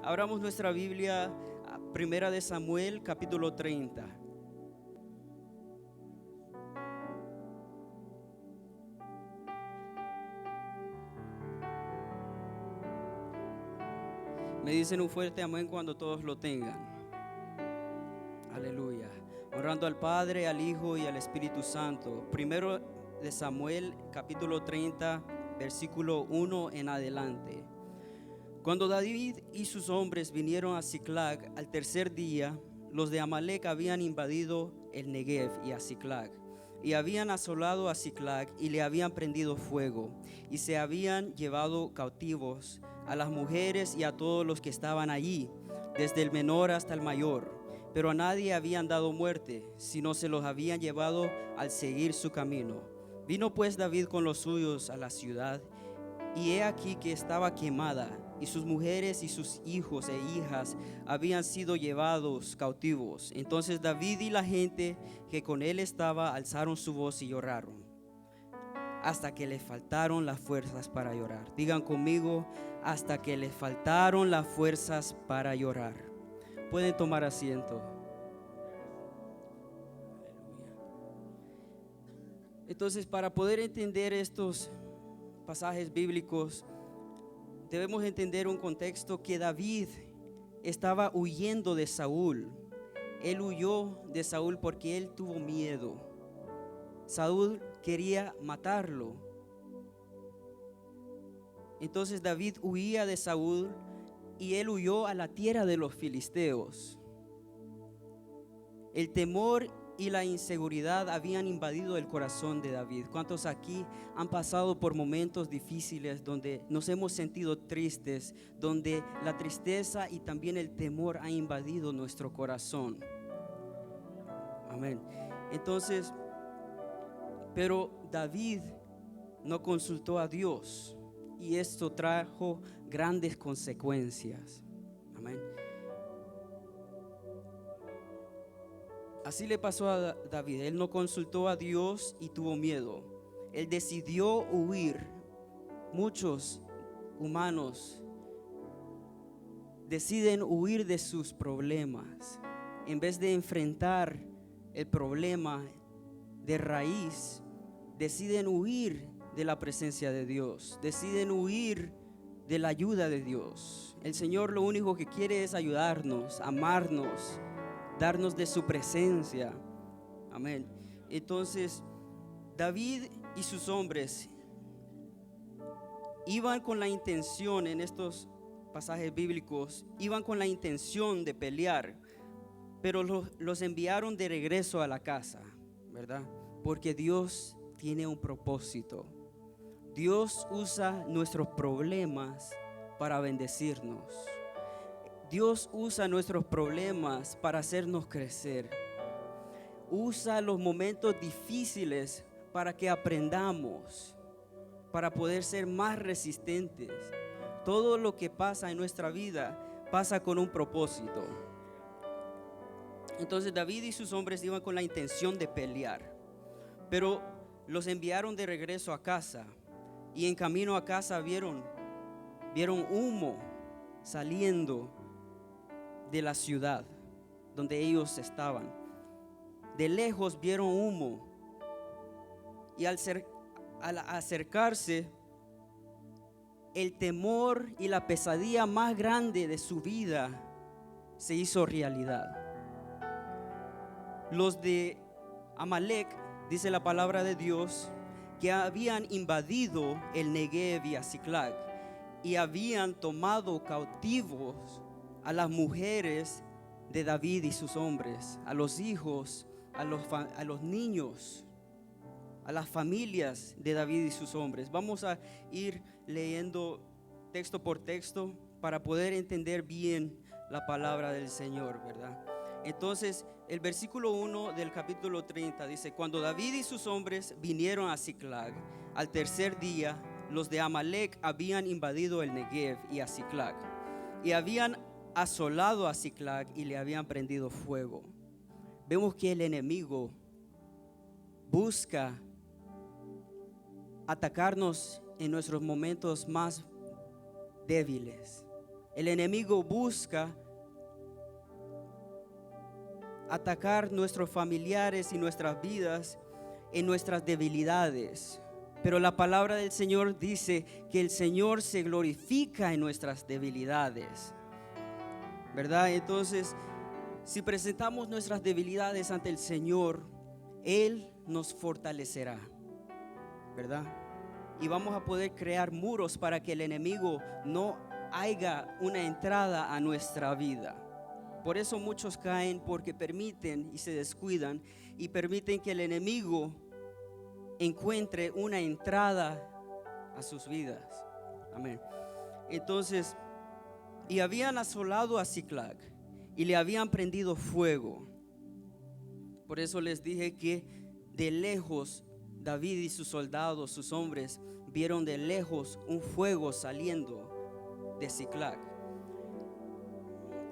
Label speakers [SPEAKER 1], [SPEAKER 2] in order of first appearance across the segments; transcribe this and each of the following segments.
[SPEAKER 1] Abramos nuestra Biblia a Primera de Samuel, capítulo 30. Me dicen un fuerte amén cuando todos lo tengan. Aleluya. Honrando al Padre, al Hijo y al Espíritu Santo. Primero de Samuel, capítulo 30, versículo 1 en adelante. Cuando David y sus hombres vinieron a Siclag al tercer día, los de Amalec habían invadido el Negev y a Siclag, y habían asolado a Siclag y le habían prendido fuego, y se habían llevado cautivos a las mujeres y a todos los que estaban allí, desde el menor hasta el mayor, pero a nadie habían dado muerte, sino se los habían llevado al seguir su camino. Vino pues David con los suyos a la ciudad, y he aquí que estaba quemada, y sus mujeres y sus hijos e hijas habían sido llevados cautivos. Entonces David y la gente que con él estaba alzaron su voz y lloraron, hasta que les faltaron las fuerzas para llorar. Digan conmigo, hasta que les faltaron las fuerzas para llorar. Pueden tomar asiento. Entonces, para poder entender estos pasajes bíblicos, debemos entender un contexto que David estaba huyendo de Saúl. Él huyó de Saúl porque él tuvo miedo. Saúl quería matarlo. Entonces David huía de Saúl y él huyó a la tierra de los filisteos. El temor y la inseguridad habían invadido el corazón de David. ¿Cuántos aquí han pasado por momentos difíciles donde nos hemos sentido tristes, donde la tristeza y también el temor han invadido nuestro corazón? Amén. Entonces, pero David no consultó a Dios y esto trajo grandes consecuencias. Amén. Así le pasó a David. Él no consultó a Dios y tuvo miedo. Él decidió huir. Muchos humanos deciden huir de sus problemas en vez de enfrentar el problema de raíz. Deciden huir de la presencia de Dios. Deciden huir de la ayuda de Dios. El Señor lo único que quiere es ayudarnos, amarnos, darnos de su presencia. Amén. Entonces, David y sus hombres iban con la intención, en estos pasajes bíblicos, iban con la intención de pelear, pero los enviaron de regreso a la casa, ¿verdad? Porque Dios tiene un propósito. Dios usa nuestros problemas para bendecirnos. Dios usa nuestros problemas para hacernos crecer. Usa los momentos difíciles para que aprendamos, para poder ser más resistentes. Todo lo que pasa en nuestra vida pasa con un propósito. Entonces David y sus hombres iban con la intención de pelear, pero los enviaron de regreso a casa, y en camino a casa vieron humo saliendo de la ciudad donde ellos estaban. De lejos vieron humo, y al acercarse, el temor y la pesadilla más grande de su vida se hizo realidad. Los de Amalec, dice la palabra de Dios, que habían invadido el Negev y a Siclag, y habían tomado cautivos a las mujeres de David y sus hombres, a los hijos, a los niños, a las familias de David y sus hombres. Vamos a ir leyendo texto por texto para poder entender bien la palabra del Señor, ¿verdad? Entonces, el versículo 1 del capítulo 30 dice: cuando David y sus hombres vinieron a Siclag al tercer día, los de Amalec habían invadido el Negev y a Siclag, y habían asolado a Siclag y le habían prendido fuego. Vemos que el enemigo busca atacarnos en nuestros momentos más débiles. El enemigo busca atacar nuestros familiares y nuestras vidas en nuestras debilidades. Pero la palabra del Señor dice que el Señor se glorifica en nuestras debilidades, ¿verdad? Entonces, si presentamos nuestras debilidades ante el Señor, Él nos fortalecerá, ¿verdad? Y vamos a poder crear muros para que el enemigo no haya una entrada a nuestra vida. Por eso muchos caen, porque permiten y se descuidan y permiten que el enemigo encuentre una entrada a sus vidas. Amén. Entonces, y habían asolado a Siclag y le habían prendido fuego. Por eso les dije que de lejos David y sus soldados, sus hombres, vieron de lejos un fuego saliendo de Siclag.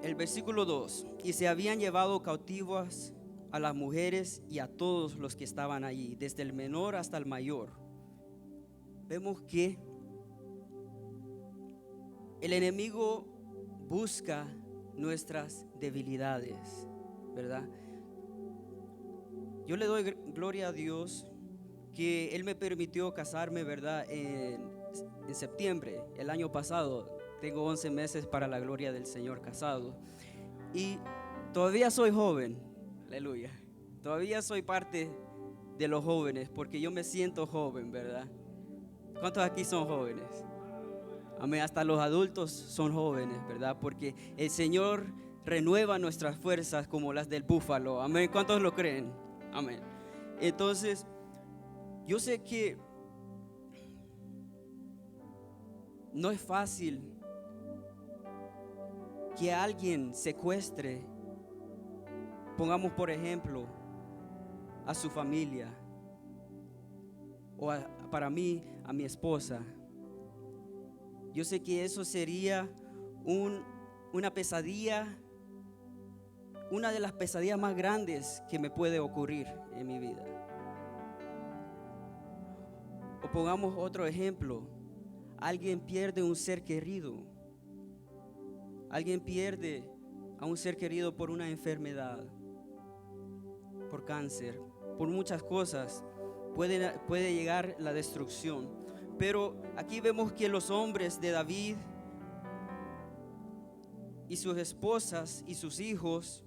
[SPEAKER 1] El versículo 2: y se habían llevado cautivas a las mujeres y a todos los que estaban allí, desde el menor hasta el mayor. Vemos que el enemigo busca nuestras debilidades, ¿verdad? Yo le doy gloria a Dios que Él me permitió casarme, ¿verdad? En septiembre, el año pasado. Tengo 11 meses para la gloria del Señor casado. Y todavía soy joven, aleluya. Todavía soy parte de los jóvenes, porque yo me siento joven, ¿verdad? ¿Cuántos aquí son jóvenes? Amén, hasta los adultos son jóvenes, ¿verdad? Porque el Señor renueva nuestras fuerzas como las del búfalo. Amén, ¿cuántos lo creen? Amén. Entonces, yo sé que no es fácil que alguien secuestre, pongamos por ejemplo, a su familia, o para mí, a mi esposa. Yo sé que eso sería una pesadilla, una de las pesadillas más grandes que me puede ocurrir en mi vida. O pongamos otro ejemplo: alguien pierde un ser querido. Alguien pierde a un ser querido por una enfermedad, por cáncer, por muchas cosas. Puede llegar la destrucción. Pero aquí vemos que los hombres de David y sus esposas y sus hijos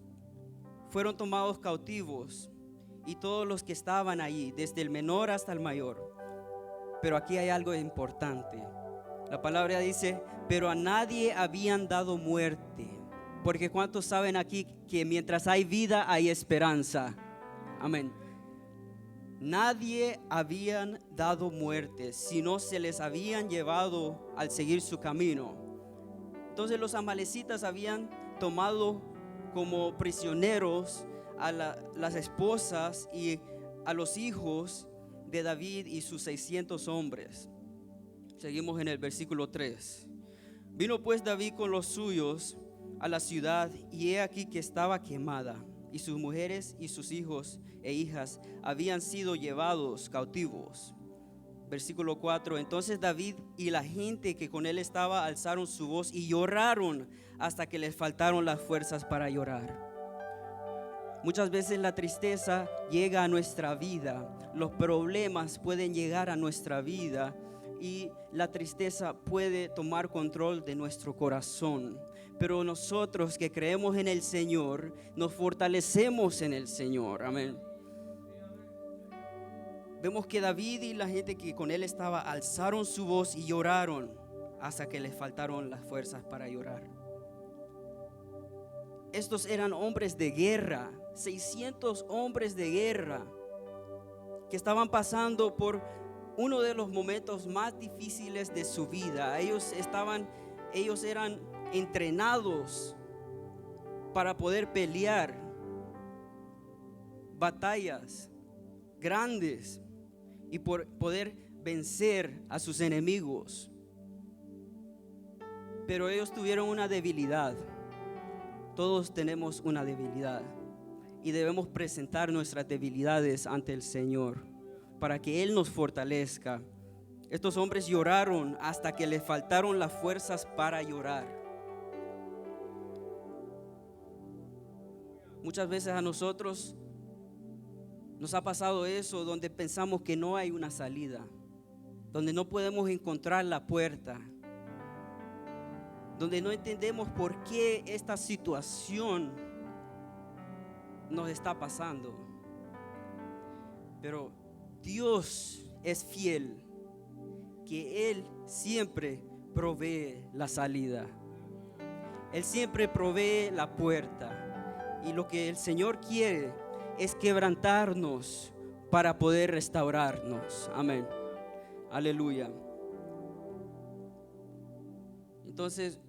[SPEAKER 1] fueron tomados cautivos, y todos los que estaban allí, desde el menor hasta el mayor. Pero aquí hay algo importante. La palabra dice: pero a nadie habían dado muerte. Porque ¿cuántos saben aquí que mientras hay vida hay esperanza? Amén. Nadie habían dado muerte, sino se les habían llevado al seguir su camino. Entonces los amalecitas habían tomado como prisioneros a las esposas y a los hijos de David y sus 600 hombres. Seguimos en el versículo 3. Vino pues David con los suyos a la ciudad, y he aquí que estaba quemada, y sus mujeres y sus hijos e hijas habían sido llevados cautivos. Versículo 4. Entonces David y la gente que con él estaba alzaron su voz y lloraron hasta que les faltaron las fuerzas para llorar. Muchas veces la tristeza llega a nuestra vida, los problemas pueden llegar a nuestra vida, y la tristeza puede tomar control de nuestro corazón. Pero nosotros que creemos en el Señor, nos fortalecemos en el Señor. Amén. Vemos que David y la gente que con él estaba alzaron su voz y lloraron hasta que les faltaron las fuerzas para llorar. Estos eran hombres de guerra, 600 hombres de guerra que estaban pasando por uno de los momentos más difíciles de su vida. Ellos eran entrenados para poder pelear batallas grandes y por poder vencer a sus enemigos. Pero ellos tuvieron una debilidad. Todos tenemos una debilidad y debemos presentar nuestras debilidades ante el Señor para que Él nos fortalezca. Estos hombres lloraron hasta que les faltaron las fuerzas para llorar. Muchas veces a nosotros nos ha pasado eso, donde pensamos que no hay una salida, donde no podemos encontrar la puerta, donde no entendemos por qué esta situación nos está pasando. Pero Dios es fiel, que Él siempre provee la salida. Él siempre provee la puerta. Y lo que el Señor quiere es quebrantarnos para poder restaurarnos. Amén. Aleluya. Entonces,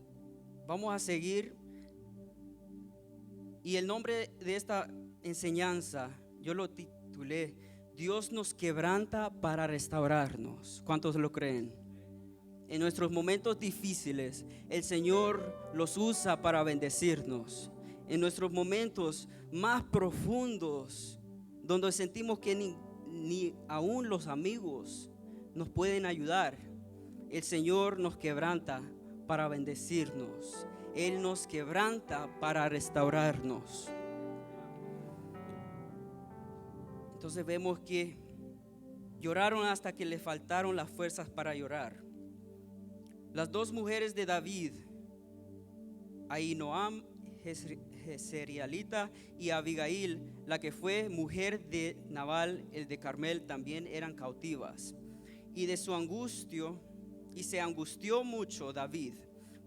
[SPEAKER 1] vamos a seguir. Y el nombre de esta enseñanza, yo lo titulé: Dios nos quebranta para restaurarnos. ¿Cuántos lo creen? En nuestros momentos difíciles, el Señor los usa para bendecirnos. En nuestros momentos más profundos, donde sentimos que ni aún los amigos nos pueden ayudar, el Señor nos quebranta para bendecirnos. Él nos quebranta para restaurarnos. Entonces vemos que lloraron hasta que le faltaron las fuerzas para llorar. Las dos mujeres de David, Ahinoam Jezreelita y Abigail, la que fue mujer de Nabal, el de Carmel, también eran cautivas. Y se angustió mucho David,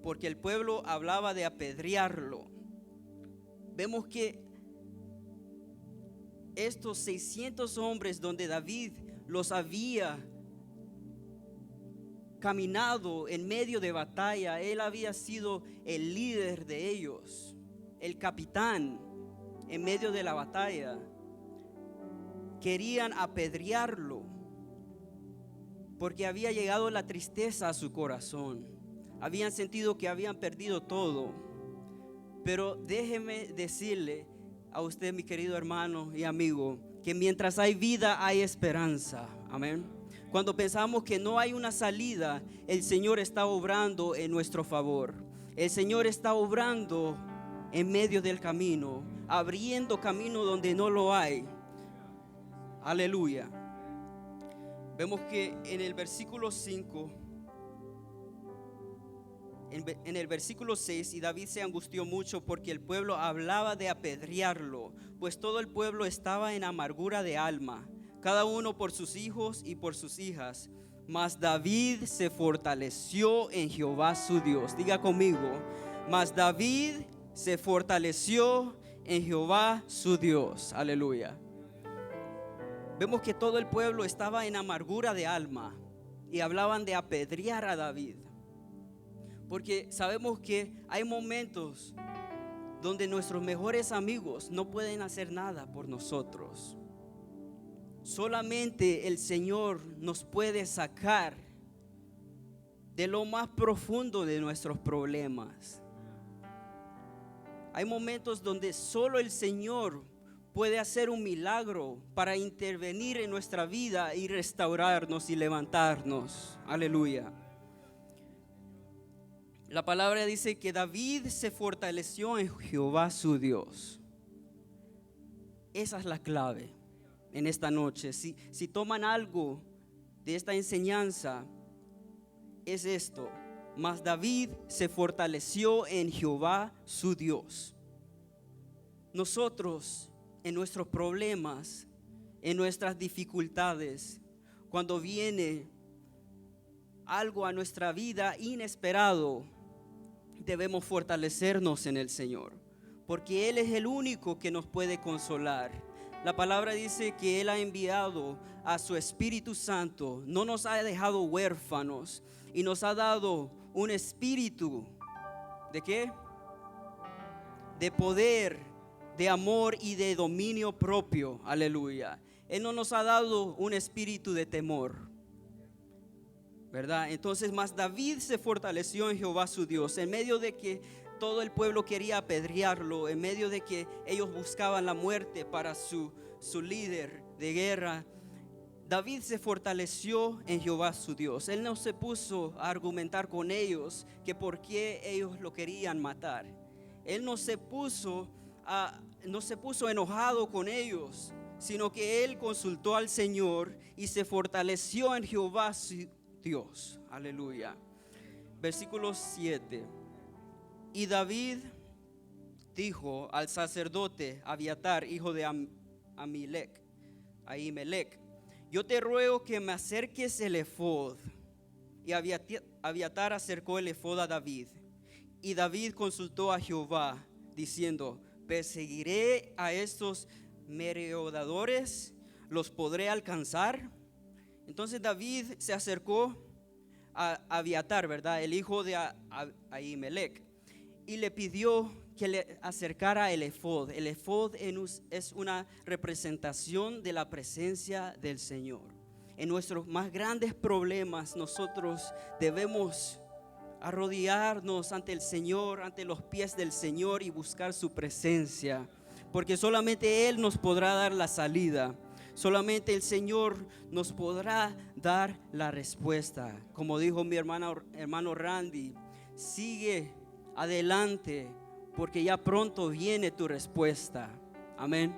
[SPEAKER 1] porque el pueblo hablaba de apedrearlo. Vemos que estos 600 hombres donde David los había caminado en medio de batalla, él había sido el líder de ellos, el capitán en medio de la batalla. Querían apedrearlo porque había llegado la tristeza a su corazón. Habían sentido que habían perdido todo. Pero déjeme decirle a usted, mi querido hermano y amigo, que mientras hay vida hay esperanza. Amén. Cuando pensamos que no hay una salida, el Señor está obrando en nuestro favor. El Señor está obrando en medio del camino, abriendo camino donde no lo hay. Aleluya. Vemos que en el versículo 5, en el versículo 6, y David se angustió mucho porque el pueblo hablaba de apedrearlo, pues todo el pueblo estaba en amargura de alma, cada uno por sus hijos y por sus hijas. Mas David se fortaleció en Jehová su Dios. Diga conmigo: mas David se fortaleció en Jehová su Dios. Aleluya. Vemos que todo el pueblo estaba en amargura de alma y hablaban de apedrear a David, porque sabemos que hay momentos donde nuestros mejores amigos no pueden hacer nada por nosotros. Solamente el Señor nos puede sacar de lo más profundo de nuestros problemas. Hay momentos donde solo el Señor puede hacer un milagro para intervenir en nuestra vida y restaurarnos y levantarnos. Aleluya. La palabra dice que David se fortaleció en Jehová su Dios. Esa es la clave en esta noche. Si toman algo de esta enseñanza, es esto: mas David se fortaleció en Jehová su Dios. Nosotros, en nuestros problemas, en nuestras dificultades, cuando viene algo a nuestra vida inesperado, debemos fortalecernos en el Señor, porque Él es el único que nos puede consolar. La palabra dice que Él ha enviado a su Espíritu Santo, no nos ha dejado huérfanos y nos ha dado un espíritu ¿de qué? De poder, de amor y de dominio propio. Aleluya. Él no nos ha dado un espíritu de temor, ¿verdad? Entonces, mas David se fortaleció en Jehová su Dios, en medio de que todo el pueblo quería apedrearlo, en medio de que ellos buscaban la muerte para su líder de guerra. David se fortaleció en Jehová su Dios. Él no se puso a argumentar con ellos que por qué ellos lo querían matar. Él no se puso no se puso enojado con ellos, sino que él consultó al Señor y se fortaleció en Jehová su Dios. Aleluya. Versículo 7. Y David dijo al sacerdote Abiatar, hijo de Ahimelech: yo te ruego que me acerques el efod. Y Abiatar acercó el efod a David. Y David consultó a Jehová, diciendo: ¿perseguiré a estos merodeadores? ¿Los podré alcanzar? Entonces David se acercó a Abiatar, ¿verdad?, el hijo de Ahimelech, y le pidió que le acercara el efod. El efod es una representación de la presencia del Señor. En nuestros más grandes problemas nosotros debemos arrodillarnos ante el Señor, ante los pies del Señor, y buscar su presencia, porque solamente Él nos podrá dar la salida. Solamente el Señor nos podrá dar la respuesta. Como dijo mi hermano Randy, sigue adelante, porque ya pronto viene tu respuesta. Amén.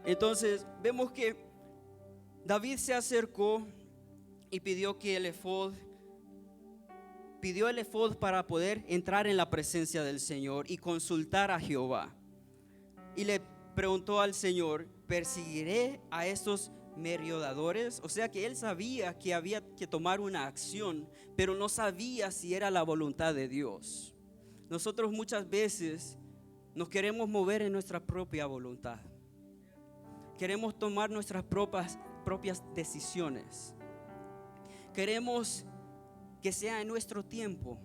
[SPEAKER 1] Entonces vemos que David se acercó y pidió el efod para poder entrar en la presencia del Señor y consultar a Jehová. Y le preguntó al Señor: ¿perseguiré a estos merodeadores? O sea que él sabía que había que tomar una acción, pero no sabía si era la voluntad de Dios. Nosotros muchas veces nos queremos mover en nuestra propia voluntad. Queremos tomar nuestras propias decisiones. Queremos que sea en nuestro tiempo,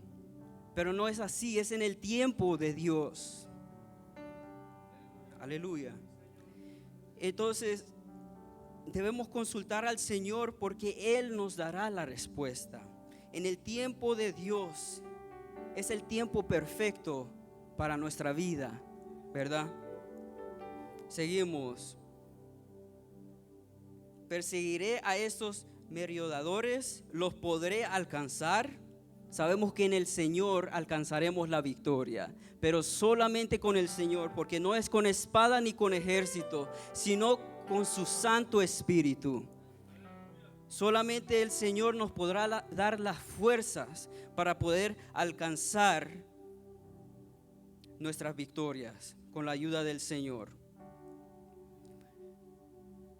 [SPEAKER 1] pero no es así, es en el tiempo de Dios. Aleluya. Entonces debemos consultar al Señor, porque Él nos dará la respuesta. En el tiempo de Dios es el tiempo perfecto para nuestra vida, ¿verdad? Seguimos. ¿Perseguiré a estos merodeadores? ¿Los podré alcanzar? Sabemos que en el Señor alcanzaremos la victoria, pero solamente con el Señor, porque no es con espada ni con ejército, sino con su Santo Espíritu. Solamente el Señor nos podrá dar las fuerzas para poder alcanzar nuestras victorias con la ayuda del Señor.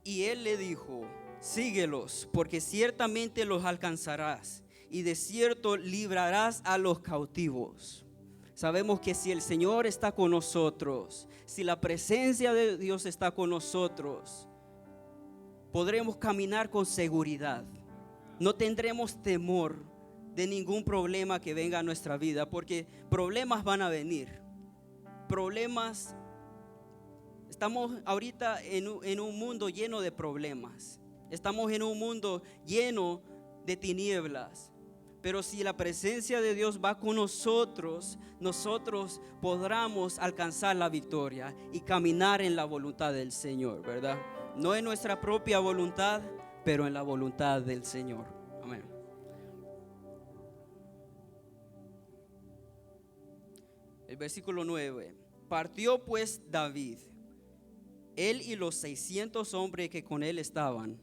[SPEAKER 1] Y él le dijo: síguelos, porque ciertamente los alcanzarás, y de cierto librarás a los cautivos. Sabemos que si el Señor está con nosotros, si la presencia de Dios está con nosotros, podremos caminar con seguridad. No tendremos temor de ningún problema que venga a nuestra vida, porque problemas van a venir. Problemas. Estamos ahorita en un mundo lleno de problemas. Estamos en un mundo lleno de tinieblas. Pero si la presencia de Dios va con nosotros, nosotros podremos alcanzar la victoria y caminar en la voluntad del Señor, ¿verdad? No en nuestra propia voluntad, pero en la voluntad del Señor. Amén. El versículo 9. Partió pues David, él y los 600 hombres que con él estaban,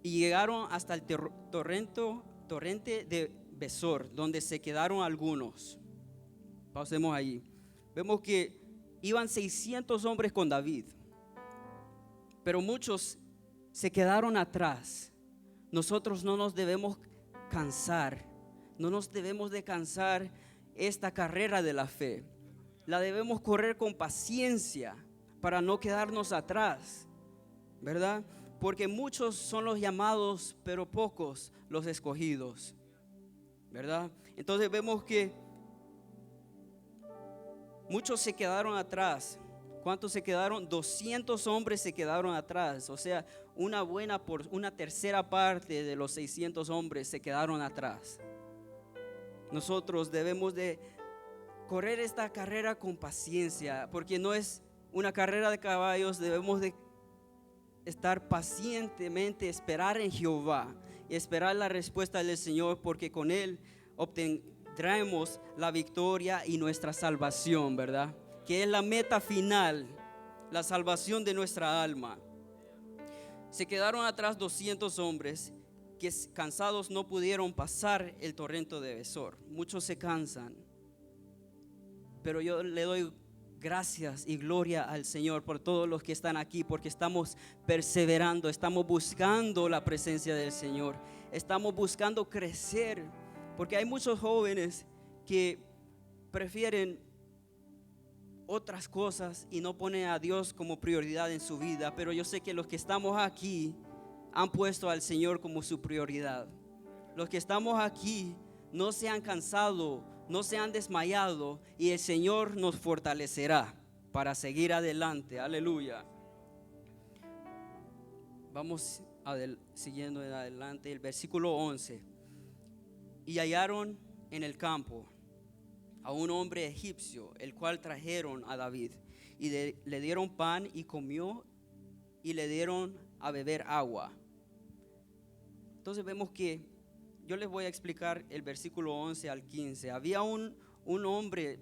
[SPEAKER 1] y llegaron hasta el torrente de Besor, donde se quedaron algunos. Pausemos allí. Vemos que iban 600 hombres con David, pero muchos se quedaron atrás. Nosotros no nos debemos cansar, no nos debemos de cansar esta carrera de la fe. La debemos correr con paciencia para no quedarnos atrás, ¿verdad? Porque muchos son los llamados, pero pocos los escogidos, ¿verdad? Entonces vemos que muchos se quedaron atrás. ¿Cuántos se quedaron? 200 hombres se quedaron atrás. O sea, una tercera parte de los 600 hombres se quedaron atrás. Nosotros debemos de correr esta carrera con paciencia, porque no es una carrera de caballos. Debemos de estar pacientemente, esperar en Jehová y esperar la respuesta del Señor, porque con Él obtendremos la victoria y nuestra salvación, ¿verdad? que es la meta final, la salvación de nuestra alma. Se quedaron atrás 200 hombres que cansados no pudieron pasar el torrente de Besor. Muchos se cansan, pero yo le doy gracias y gloria al Señor por todos los que están aquí, porque estamos perseverando, estamos buscando la presencia del Señor, estamos buscando crecer, porque hay muchos jóvenes que prefieren otras cosas y no ponen a Dios como prioridad en su vida, pero yo sé que los que estamos aquí han puesto al Señor como su prioridad. Los que estamos aquí no se han cansado, no se han desmayado, y el Señor nos fortalecerá para seguir adelante. Aleluya. Vamos siguiendo adelante. El versículo 11. Y hallaron en el campo a un hombre egipcio, el cual trajeron a David, y le dieron pan y comió, y le dieron a beber agua. Entonces vemos que yo les voy a explicar el versículo 11 al 15. Había un hombre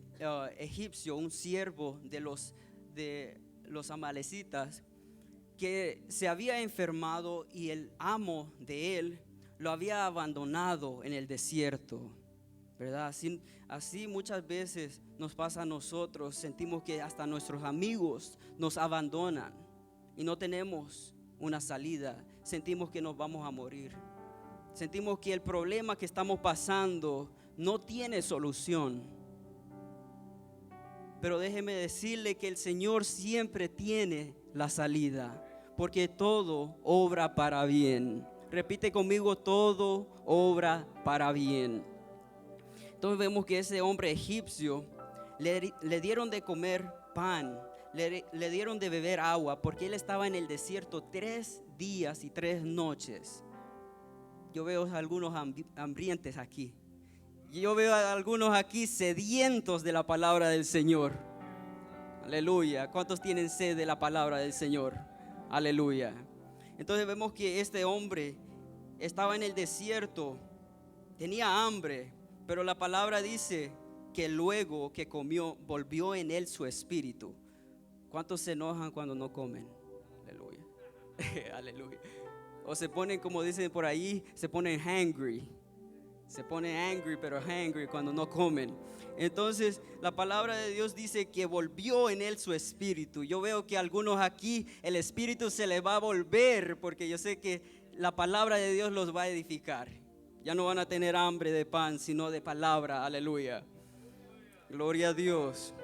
[SPEAKER 1] egipcio, un siervo de los amalecitas, que se había enfermado, y el amo de él lo había abandonado en el desierto, ¿verdad? Así muchas veces nos pasa a nosotros. Sentimos que hasta nuestros amigos nos abandonan y no tenemos una salida. Sentimos que nos vamos a morir. Sentimos que el problema que estamos pasando no tiene solución. Pero déjeme decirle que el Señor siempre tiene la salida, porque todo obra para bien. Repite conmigo: todo obra para bien. Entonces vemos que ese hombre egipcio le dieron de comer pan, le dieron de beber agua, porque él estaba en el desierto 3 días y 3 noches. Yo veo a algunos hambrientos aquí. Yo veo a algunos aquí sedientos de la palabra del Señor. Aleluya. ¿Cuántos tienen sed de la palabra del Señor? Aleluya. Entonces vemos que este hombre estaba en el desierto, tenía hambre, pero la palabra dice que luego que comió, volvió en él su espíritu. ¿Cuántos se enojan cuando no comen? Aleluya. Aleluya. O se ponen, como dicen por ahí, se ponen hangry. Se ponen angry, pero hangry cuando no comen. Entonces la palabra de Dios dice que volvió en él su espíritu. Yo veo que algunos aquí el espíritu se les va a volver, porque yo sé que la palabra de Dios los va a edificar. Ya no van a tener hambre de pan, sino de palabra. Aleluya. Gloria a Dios.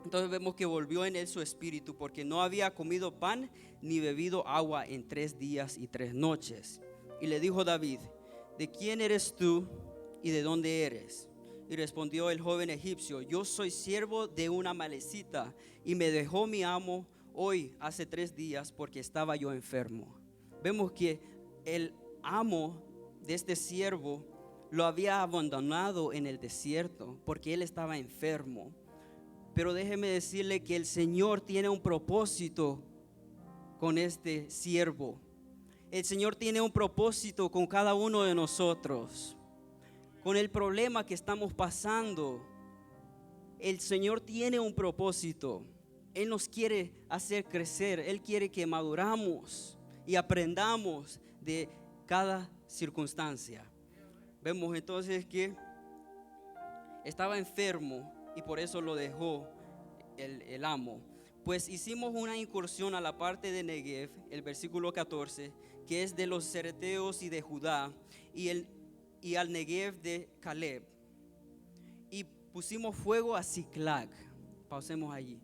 [SPEAKER 1] Entonces vemos que volvió en él su espíritu, porque no había comido pan ni bebido agua en 3 días y 3 noches. Y le dijo David: ¿de quién eres tú y de dónde eres? Y respondió el joven egipcio: yo soy siervo de una amalecita, y me dejó mi amo hoy hace 3 días porque estaba yo enfermo. Vemos que el amo de este siervo lo había abandonado en el desierto porque él estaba enfermo. Pero déjeme decirle que el Señor tiene un propósito con este siervo. El Señor tiene un propósito con cada uno de nosotros. Con el problema que estamos pasando, el Señor tiene un propósito. Él nos quiere hacer crecer. Él quiere que maduramos y aprendamos de cada circunstancia. Vemos entonces que estaba enfermo y por eso lo dejó el amo. Pues hicimos una incursión a la parte de Negev, el versículo 14, que es de los cereteos y de Judá, y al Negev de Caleb, y pusimos fuego a Siclag. Pausemos allí.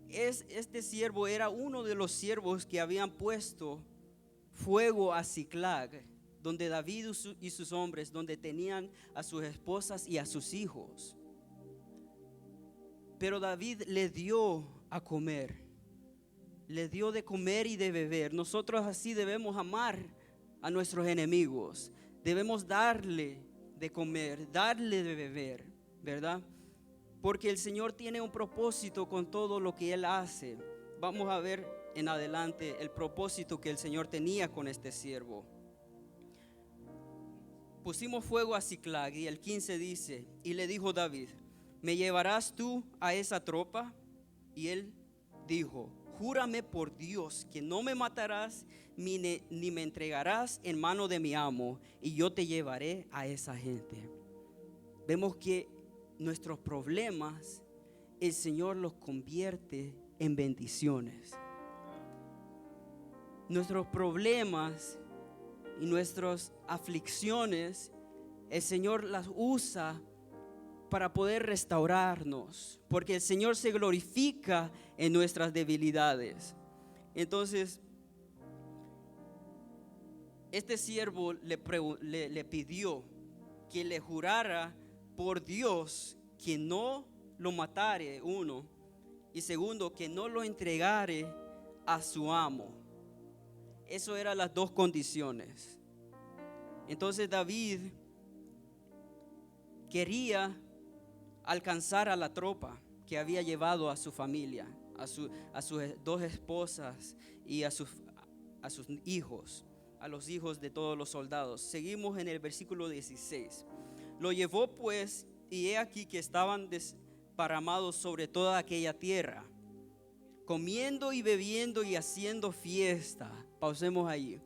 [SPEAKER 1] Este siervo era uno de los siervos que habían puesto fuego a Siclag, donde David y sus hombres, donde tenían a sus esposas y a sus hijos. Pero David le dio a comer, le dio de comer y de beber. Nosotros así debemos amar a nuestros enemigos. Debemos darle de comer, darle de beber, ¿verdad? Porque el Señor tiene un propósito con todo lo que Él hace. Vamos a ver en adelante el propósito que el Señor tenía con este siervo. Pusimos fuego a Siclag, y el 15 dice: y le dijo David: ¿me llevarás tú a esa tropa? Y él dijo, júrame por Dios que no me matarás ni me entregarás en mano de mi amo, y yo te llevaré a esa gente. Vemos que nuestros problemas el Señor los convierte en bendiciones. Nuestros problemas y nuestras aflicciones el Señor las usa para poder restaurarnos, porque el Señor se glorifica en nuestras debilidades. Entonces, este siervo le pidió que le jurara por Dios que no lo matare, uno, y segundo, que no lo entregare a su amo. Eso eran las dos condiciones. Entonces David quería alcanzar a la tropa que había llevado a su familia, a sus dos esposas y a sus hijos, a los hijos de todos los soldados. Seguimos en el versículo 16. Lo llevó pues, y he aquí que estaban desparramados sobre toda aquella tierra, comiendo y bebiendo y haciendo fiesta. Pausemos allí.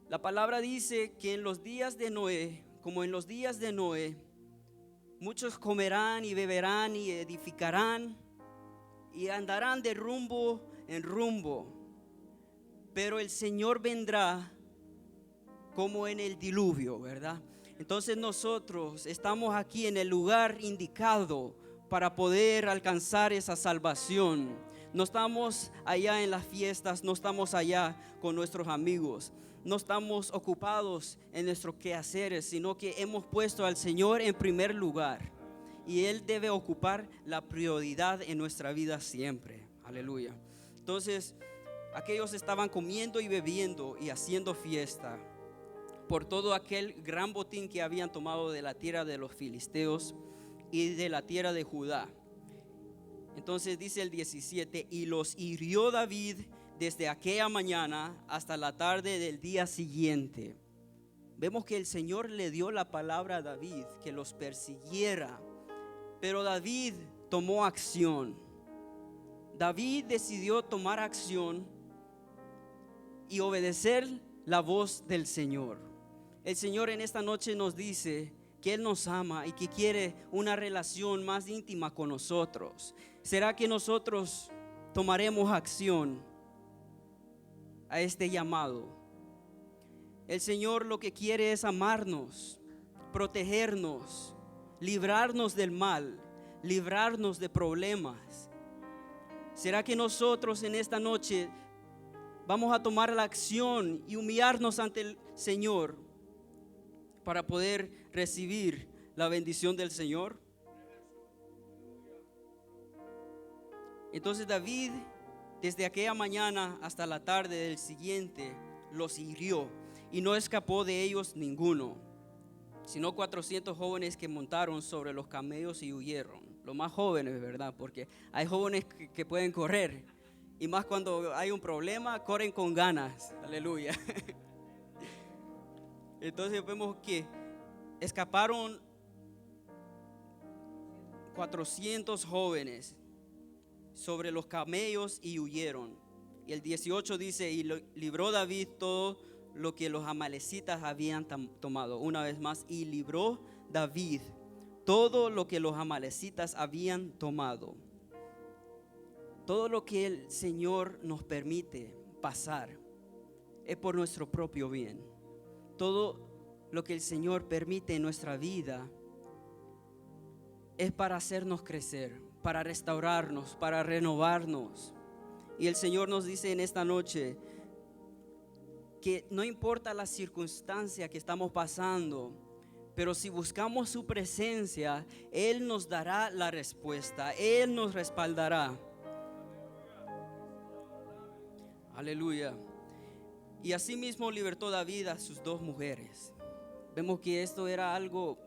[SPEAKER 1] La palabra dice que en los días de Noé, como en los días de Noé, muchos comerán y beberán y edificarán y andarán de rumbo en rumbo, pero el Señor vendrá como en el diluvio, ¿verdad? Entonces nosotros estamos aquí en el lugar indicado para poder alcanzar esa salvación. No estamos allá en las fiestas, no estamos allá con nuestros amigos, no estamos ocupados en nuestros quehaceres, sino que hemos puesto al Señor en primer lugar, y Él debe ocupar la prioridad en nuestra vida siempre. Aleluya. Entonces, aquellos estaban comiendo y bebiendo y haciendo fiesta por todo aquel gran botín que habían tomado de la tierra de los filisteos y de la tierra de Judá. Entonces dice el 17, y los hirió David desde aquella mañana hasta la tarde del día siguiente. Vemos que el Señor le dio la palabra a David que los persiguiera, pero David tomó acción. David decidió tomar acción y obedecer la voz del Señor. El Señor en esta noche nos dice que Él nos ama y que quiere una relación más íntima con nosotros. ¿Será que nosotros tomaremos acción a este llamado? El Señor lo que quiere es amarnos, protegernos, librarnos del mal, librarnos de problemas. ¿Será que nosotros en esta noche vamos a tomar la acción y humillarnos ante el Señor para poder recibir la bendición del Señor? Entonces David, desde aquella mañana hasta la tarde del siguiente, los hirió y no escapó de ellos ninguno, sino 400 jóvenes que montaron sobre los camellos y huyeron. Los más jóvenes, ¿verdad? Porque hay jóvenes que pueden correr, y más cuando hay un problema, corren con ganas. Aleluya. Entonces vemos que escaparon 400 jóvenes sobre los camellos y huyeron. Y el 18 dice, y libró David todo lo que los amalecitas habían tomado. Una vez más, y libró David todo lo que los amalecitas habían tomado. Todo lo que el Señor nos permite pasar es por nuestro propio bien. Todo lo que el Señor permite en nuestra vida es para hacernos crecer, para restaurarnos, para renovarnos. Y el Señor nos dice en esta noche que no importa la circunstancia que estamos pasando, pero si buscamos su presencia, Él nos dará la respuesta, Él nos respaldará. Aleluya. Y asimismo libertó David a sus dos mujeres. Vemos que esto era algo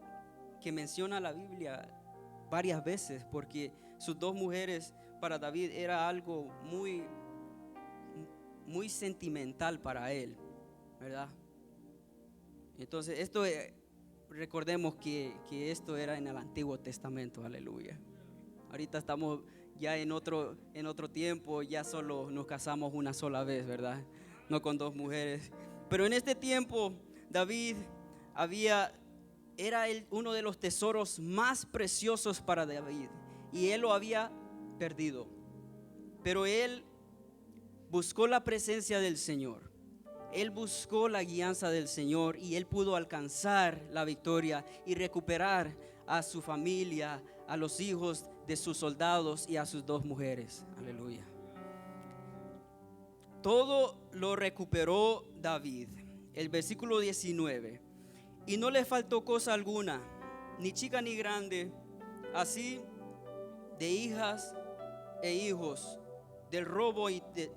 [SPEAKER 1] que menciona la Biblia varias veces, porque sus dos mujeres para David era algo muy, muy sentimental para él, ¿verdad? Entonces esto recordemos que esto era en el Antiguo Testamento, aleluya. Ahorita estamos ya en otro tiempo, ya solo nos casamos una sola vez, ¿verdad? No con dos mujeres. Pero en este tiempo, David era uno de los tesoros más preciosos para David, y él lo había perdido. Pero él buscó la presencia del Señor. Él buscó la guianza del Señor y él pudo alcanzar la victoria y recuperar a su familia, a los hijos de sus soldados y a sus dos mujeres. Aleluya. Todo lo recuperó David. El versículo 19. Y no le faltó cosa alguna, ni chica ni grande, así de hijas e hijos, del robo y de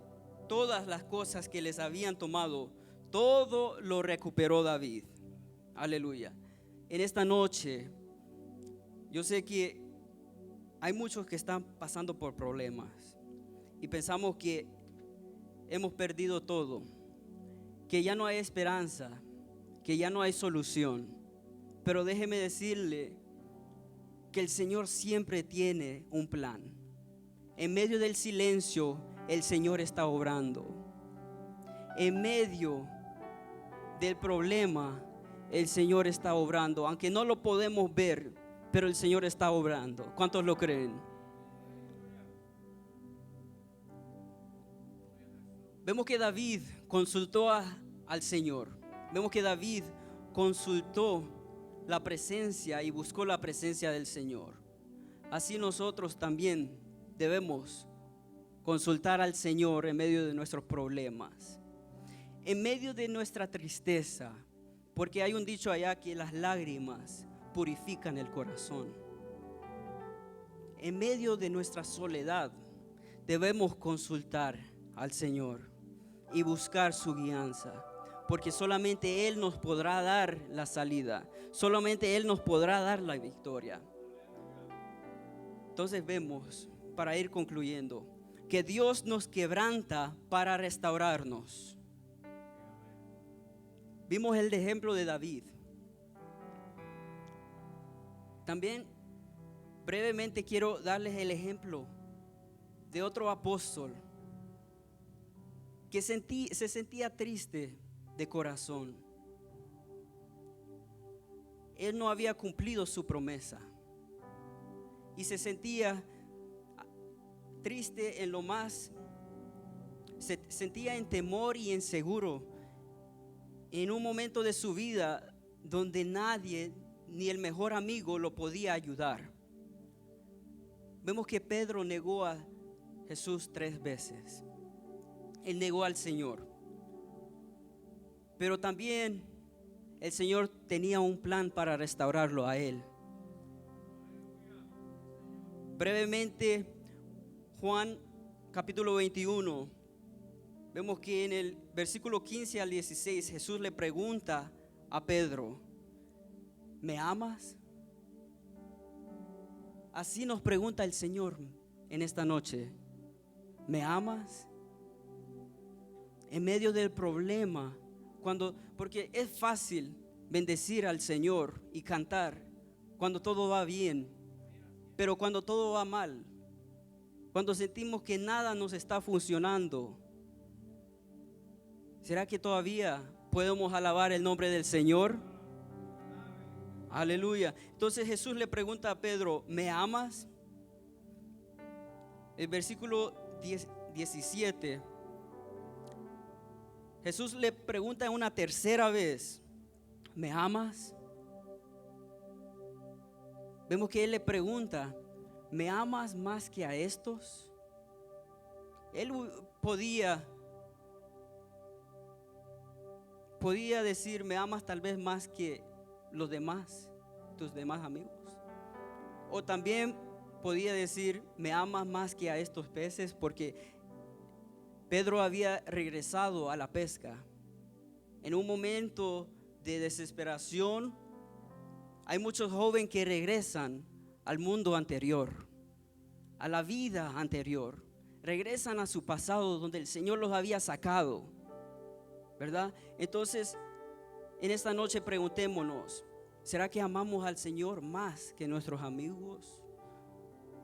[SPEAKER 1] todas las cosas que les habían tomado, todo lo recuperó David. Aleluya. En esta noche, yo sé que hay muchos que están pasando por problemas y pensamos que hemos perdido todo, que ya no hay esperanza, que ya no hay solución. Pero déjeme decirle que el Señor siempre tiene un plan. En medio del silencio, el Señor está obrando. En medio del problema, el Señor está obrando. Aunque no lo podemos ver, pero el Señor está obrando. ¿Cuántos lo creen? Vemos que David consultó al Señor. Vemos que David consultó la presencia y buscó la presencia del Señor. Así nosotros también debemos consultar al Señor en medio de nuestros problemas, en medio de nuestra tristeza, porque hay un dicho allá que las lágrimas purifican el corazón. En medio de nuestra soledad debemos consultar al Señor y buscar su guianza, porque solamente Él nos podrá dar la salida, solamente Él nos podrá dar la victoria. Entonces vemos, para ir concluyendo, que Dios nos quebranta para restaurarnos. Vimos el ejemplo de David. También brevemente quiero darles el ejemplo de otro apóstol que se sentía triste de corazón. Él no había cumplido su promesa y se sentía triste en lo más, se sentía en temor y inseguro en un momento de su vida donde nadie, ni el mejor amigo, lo podía ayudar. Vemos que Pedro negó a Jesús 3 veces. Él negó al Señor. Pero también el Señor tenía un plan para restaurarlo a él. Brevemente, Juan capítulo 21, vemos que en el versículo 15 al 16 Jesús le pregunta a Pedro: ¿me amas? Así nos pregunta el Señor en esta noche: ¿me amas? En medio del problema, porque es fácil bendecir al Señor y cantar cuando todo va bien, pero cuando todo va mal, cuando sentimos que nada nos está funcionando, ¿será que todavía podemos alabar el nombre del Señor? Aleluya. Entonces Jesús le pregunta a Pedro: ¿me amas? El versículo 17, Jesús le pregunta una tercera vez: ¿me amas? Vemos que él le pregunta: ¿me amas más que a estos? Él podía decir: ¿me amas tal vez más que los demás, tus demás amigos? O también podía decir: ¿me amas más que a estos peces? Porque Pedro había regresado a la pesca. En un momento de desesperación, hay muchos jóvenes que regresan al mundo anterior, a la vida anterior. Regresan a su pasado donde el Señor los había sacado, ¿verdad? Entonces, en esta noche preguntémonos: ¿Será que amamos al Señor más que nuestros amigos?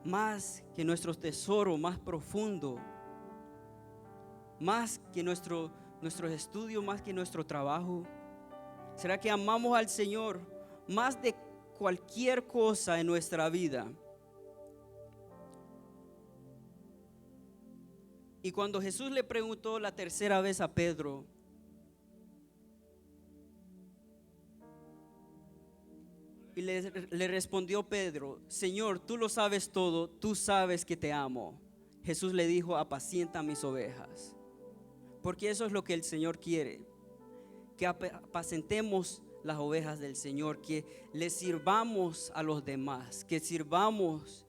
[SPEAKER 1] Más que nuestros tesoros más profundos, más que nuestros estudios, más que nuestro trabajo. ¿Será que amamos al Señor más de cualquier cosa en nuestra vida? Y cuando Jesús le preguntó la tercera vez a Pedro, y le respondió Pedro: Señor, tú lo sabes todo, tú sabes que te amo. Jesús le dijo: apacienta mis ovejas. Porque eso es lo que el Señor quiere, que apacentemos las ovejas del Señor, que le sirvamos a los demás, que sirvamos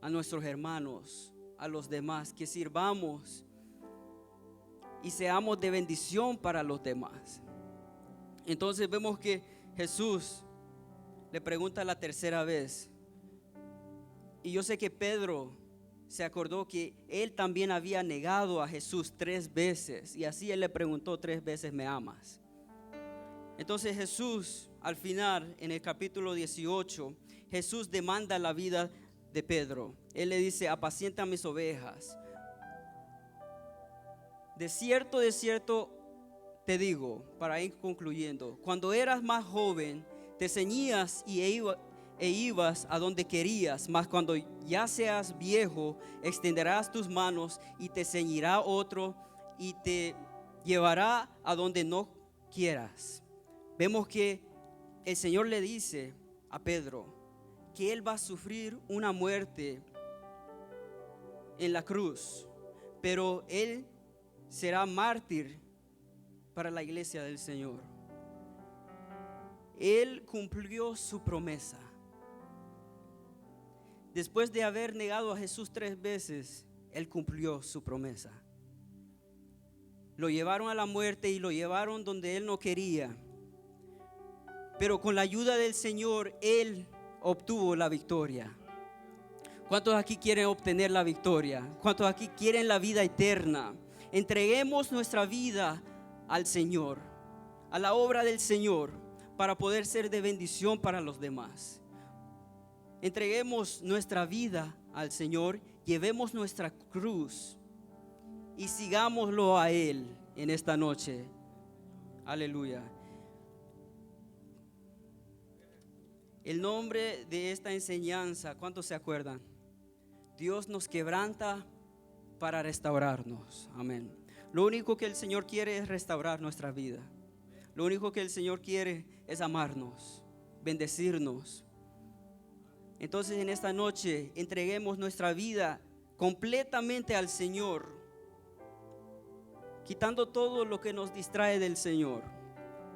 [SPEAKER 1] a nuestros hermanos, a los demás, que sirvamos y seamos de bendición para los demás. Entonces vemos que Jesús le pregunta la tercera vez, y yo sé que Pedro se acordó que él también había negado a Jesús 3 veces, y así él le preguntó 3 veces: ¿me amas? Entonces Jesús, al final, en el capítulo 18, Jesús demanda la vida de Pedro. Él le dice: apacienta mis ovejas. De cierto te digo, para ir concluyendo, cuando eras más joven, te ceñías e ibas a donde querías, mas cuando ya seas viejo, extenderás tus manos y te ceñirá otro y te llevará a donde no quieras. Vemos que el Señor le dice a Pedro que él va a sufrir una muerte en la cruz, pero él será mártir para la iglesia del Señor. Él cumplió su promesa. Después de haber negado a Jesús 3 veces, él cumplió su promesa. Lo llevaron a la muerte y lo llevaron donde él no quería. Pero con la ayuda del Señor, él obtuvo la victoria. ¿Cuántos aquí quieren obtener la victoria? ¿Cuántos aquí quieren la vida eterna? Entreguemos nuestra vida al Señor, a la obra del Señor, para poder ser de bendición para los demás. Entreguemos nuestra vida al Señor, llevemos nuestra cruz y sigámoslo a Él en esta noche. Aleluya. El nombre de esta enseñanza, ¿cuántos se acuerdan? Dios nos quebranta para restaurarnos. Amén. Lo único que el Señor quiere es restaurar nuestra vida. Lo único que el Señor quiere es amarnos, bendecirnos. Entonces en esta noche entreguemos nuestra vida completamente al Señor, quitando todo lo que nos distrae del Señor,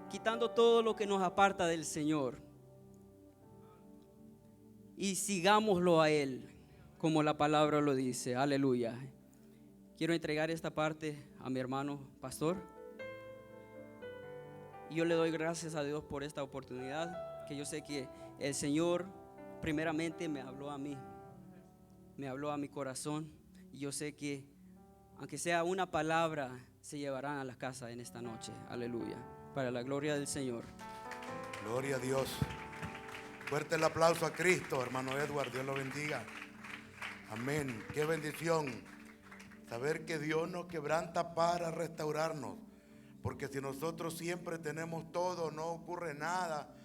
[SPEAKER 1] quitando todo lo que nos aparta del Señor, y sigámoslo a Él, como la palabra lo dice. Aleluya. Quiero entregar esta parte a mi hermano pastor. Y yo le doy gracias a Dios por esta oportunidad, que yo sé que el Señor primeramente me habló a mí, me habló a mi corazón. Y yo sé que aunque sea una palabra, se llevarán a la casa en esta noche. Aleluya. Para la gloria del Señor.
[SPEAKER 2] Gloria a Dios. Fuerte el aplauso a Cristo, hermano Edward. Dios lo bendiga. Amén. Qué bendición saber que Dios nos quebranta para restaurarnos. Porque si nosotros siempre tenemos todo, no ocurre nada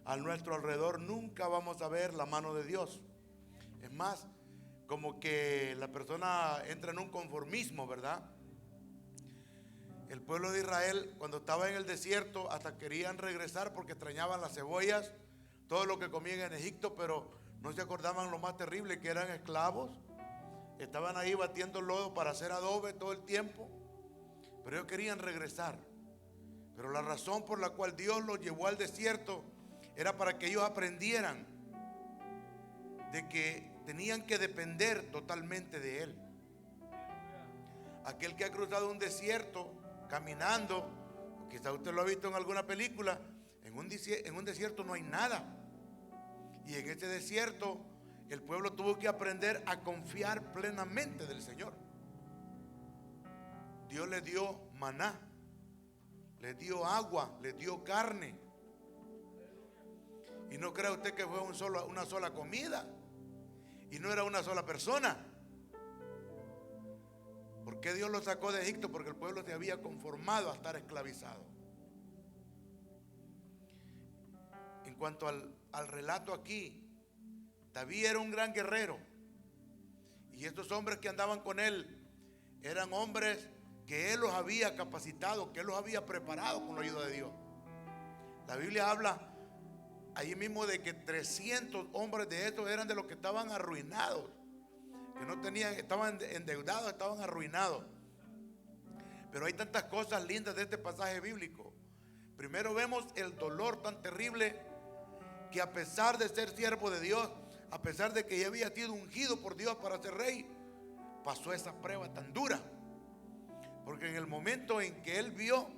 [SPEAKER 2] a nuestro alrededor, nunca vamos a ver la mano de Dios. Es más, como que la persona entra en un conformismo, ¿verdad? El pueblo de Israel, cuando estaba en el desierto, hasta querían regresar porque extrañaban las cebollas, todo lo que comían en Egipto, pero no se acordaban lo más terrible, que eran esclavos. Estaban ahí batiendo lodo para hacer adobe todo el tiempo, pero ellos querían regresar. Pero la razón por la cual Dios los llevó al desierto era para que ellos aprendieran de que tenían que depender totalmente de Él. Aquel que ha cruzado un desierto caminando, quizá usted lo ha visto en alguna película, en un desierto no hay nada. Y en ese desierto el pueblo tuvo que aprender a confiar plenamente del Señor. Dios les dio maná, les dio agua, les dio carne. Y no crea usted que fue una sola comida. Y no era una sola persona. ¿Por qué Dios lo sacó de Egipto? Porque el pueblo se había conformado a estar esclavizado. En cuanto al relato aquí, David era un gran guerrero. Y estos hombres que andaban con él eran hombres que él los había capacitado, que él los había preparado con la ayuda de Dios. La Biblia habla ahí mismo de que 300 hombres de estos eran de los que estaban arruinados, que no tenían, estaban endeudados, estaban arruinados. Pero hay tantas cosas lindas de este pasaje bíblico. Primero vemos el dolor tan terrible que, a pesar de ser siervo de Dios, a pesar de que ya había sido ungido por Dios para ser rey, pasó esa prueba tan dura. Porque en el momento en que él vio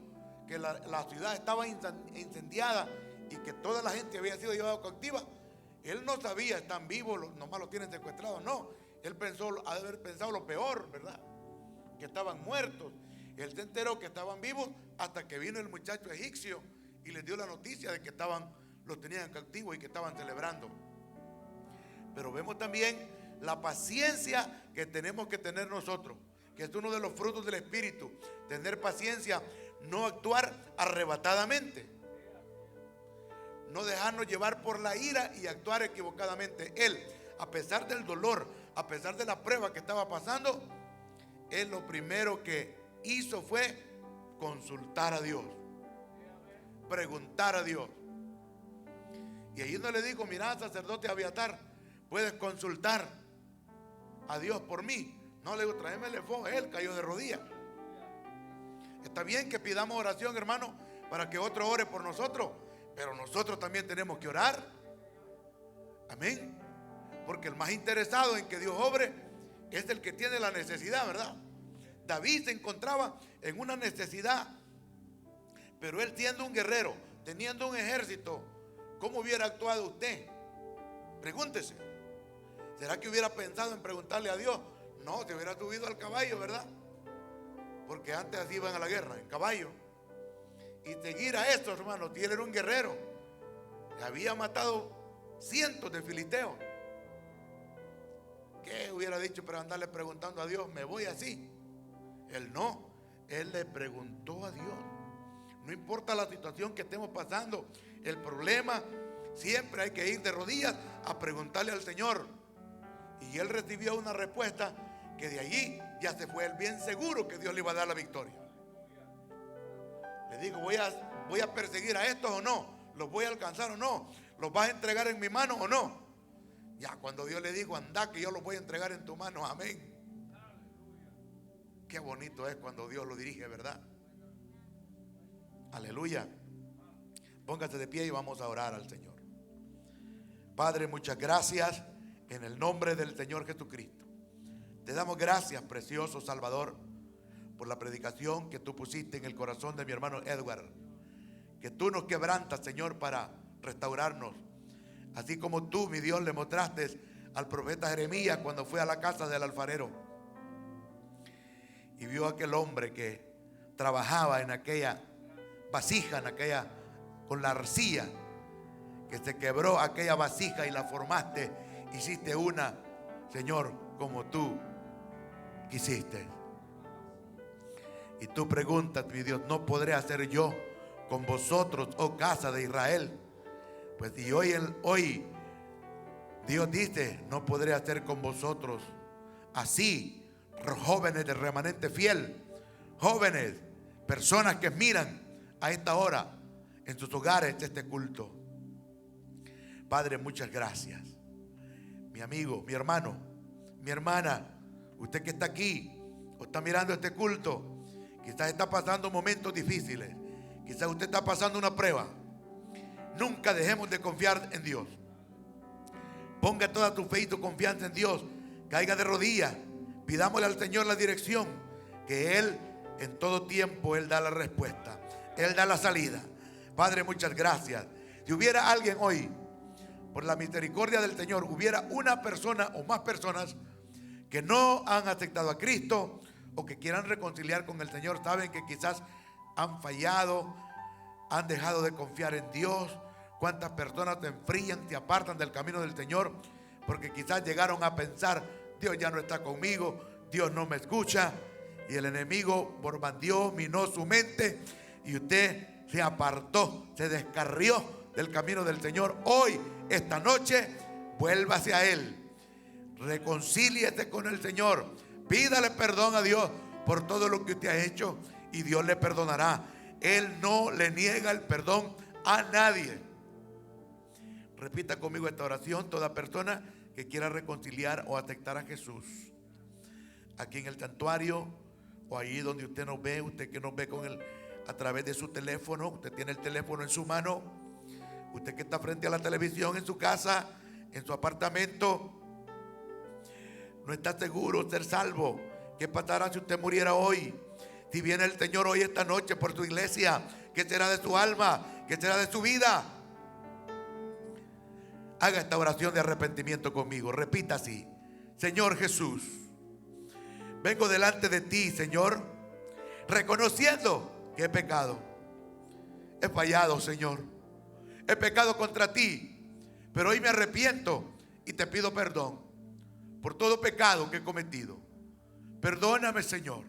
[SPEAKER 2] que la ciudad estaba incendiada y que toda la gente había sido llevada cautiva, él no sabía, están vivos, nomás los tienen secuestrados. No, él pensó, ha de haber pensado lo peor, ¿verdad? Que estaban muertos. Él se enteró que estaban vivos hasta que vino el muchacho egipcio y les dio la noticia de que los tenían cautivos y que estaban celebrando. Pero vemos también la paciencia que tenemos que tener nosotros, que es uno de los frutos del Espíritu. Tener paciencia, no actuar arrebatadamente, no dejarnos llevar por la ira y actuar equivocadamente. Él, a pesar del dolor, a pesar de la prueba que estaba pasando, él lo primero que hizo fue consultar a Dios, preguntar a Dios. Y ahí no le dijo: mira, sacerdote Abiatar, puedes consultar a Dios por mí. No, le digo: tráeme el efod. Él cayó de rodillas. Está bien que pidamos oración, hermano, para que otro ore por nosotros, pero nosotros también tenemos que orar. Amén. Porque el más interesado en que Dios obre es el que tiene la necesidad, ¿verdad? David se encontraba en una necesidad, pero él, siendo un guerrero, teniendo un ejército, ¿cómo hubiera actuado usted? Pregúntese. ¿Será que hubiera pensado en preguntarle a Dios? No, te hubiera subido al caballo, ¿verdad? Porque antes así iban a la guerra, en caballo. Y seguir a estos, hermanos, él era un guerrero, había matado cientos de filisteos. ¿Qué hubiera dicho para andarle preguntando a Dios? ¿Me voy así? Él no, él le preguntó a Dios. No importa la situación que estemos pasando, el problema, siempre hay que ir de rodillas a preguntarle al Señor. Y él recibió una respuesta que de allí ya se fue él bien seguro que Dios le iba a dar la victoria. Le digo: ¿voy a perseguir a estos o no? ¿Los voy a alcanzar o no? ¿Los vas a entregar en mi mano o no? Ya cuando Dios le dijo: anda, que yo los voy a entregar en tu mano. Amén. Qué bonito es cuando Dios lo dirige, ¿verdad? Aleluya. Póngase de pie y vamos a orar al Señor. Padre, muchas gracias en el nombre del Señor Jesucristo. Te damos gracias, precioso Salvador, por la predicación que tú pusiste en el corazón de mi hermano Edward. Que tú nos quebrantas, Señor, para restaurarnos. Así como tú, mi Dios, le mostraste al profeta Jeremías cuando fue a la casa del alfarero y vio a aquel hombre que trabajaba en aquella vasija, con la arcilla, que se quebró aquella vasija y la formaste, hiciste una, Señor, como tú quisiste. Y tú preguntas, mi Dios: ¿no podré hacer yo con vosotros, oh casa de Israel? Pues y hoy Dios dice: no podré hacer con vosotros así, jóvenes del remanente fiel, jóvenes, personas que miran a esta hora en sus hogares este culto. Padre, muchas gracias. Mi amigo, mi hermano, mi hermana, usted que está aquí o está mirando este culto, quizás está pasando momentos difíciles, quizás usted está pasando una prueba. Nunca dejemos de confiar en Dios. Ponga toda tu fe y tu confianza en Dios. Caiga de rodillas, pidámosle al Señor la dirección, que Él en todo tiempo Él da la respuesta, Él da la salida. Padre, muchas gracias. Si hubiera alguien hoy, por la misericordia del Señor, hubiera una persona o más personas que no han aceptado a Cristo o que quieran reconciliar con el Señor, saben que quizás han fallado, han dejado de confiar en Dios cuántas personas te enfrían, te apartan del camino del Señor, porque quizás llegaron a pensar: Dios ya no está conmigo, Dios no me escucha. Y el enemigo bombardeó, minó su mente, y usted se apartó, se descarrió del camino del Señor. Hoy, esta noche, vuélvase a Él, reconcíliese con el Señor, pídale perdón a Dios por todo lo que usted ha hecho, y Dios le perdonará. Él no le niega el perdón a nadie. Repita conmigo esta oración toda persona que quiera reconciliar o aceptar a Jesús. Aquí en el santuario, o ahí donde usted nos ve, usted que nos ve a través de su teléfono, usted tiene el teléfono en su mano, usted que está frente a la televisión en su casa, en su apartamento, no está seguro ser salvo. ¿Qué pasará si usted muriera hoy? Si viene el Señor hoy, esta noche, por su iglesia, ¿qué será de su alma? ¿Qué será de su vida? Haga esta oración de arrepentimiento conmigo. Repita así: Señor Jesús, vengo delante de ti, Señor, reconociendo que he pecado. He fallado, Señor. He pecado contra ti, pero hoy me arrepiento y te pido perdón por todo pecado que he cometido. Perdóname, Señor.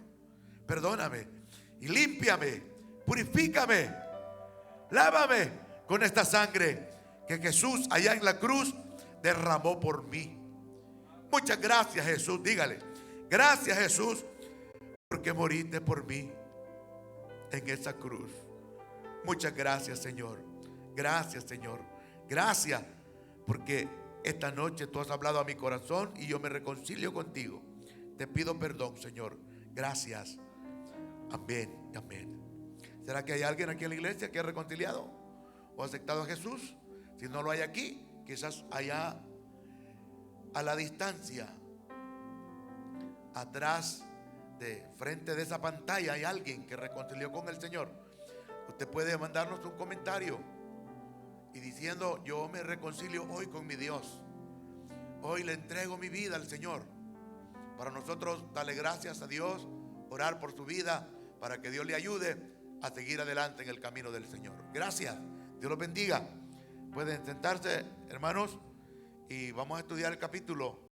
[SPEAKER 2] Perdóname y límpiame, purifícame, lávame con esta sangre que Jesús allá en la cruz derramó por mí. Muchas gracias, Jesús. Dígale: gracias, Jesús, porque moriste por mí en esa cruz. Muchas gracias, Señor. Gracias, Señor. Gracias porque esta noche tú has hablado a mi corazón y yo me reconcilio contigo. Te pido perdón, Señor. Gracias. Amén, amén. ¿Será que hay alguien aquí en la iglesia que ha reconciliado o aceptado a Jesús? Si no lo hay aquí, quizás allá a la distancia, atrás, de frente de esa pantalla, hay alguien que reconcilió con el Señor. Usted puede mandarnos un comentario y diciendo: yo me reconcilio hoy con mi Dios, hoy le entrego mi vida al Señor. Para nosotros darle gracias a Dios, orar por su vida, para que Dios le ayude a seguir adelante en el camino del Señor. Gracias, Dios los bendiga. Pueden sentarse, hermanos, y vamos a estudiar el capítulo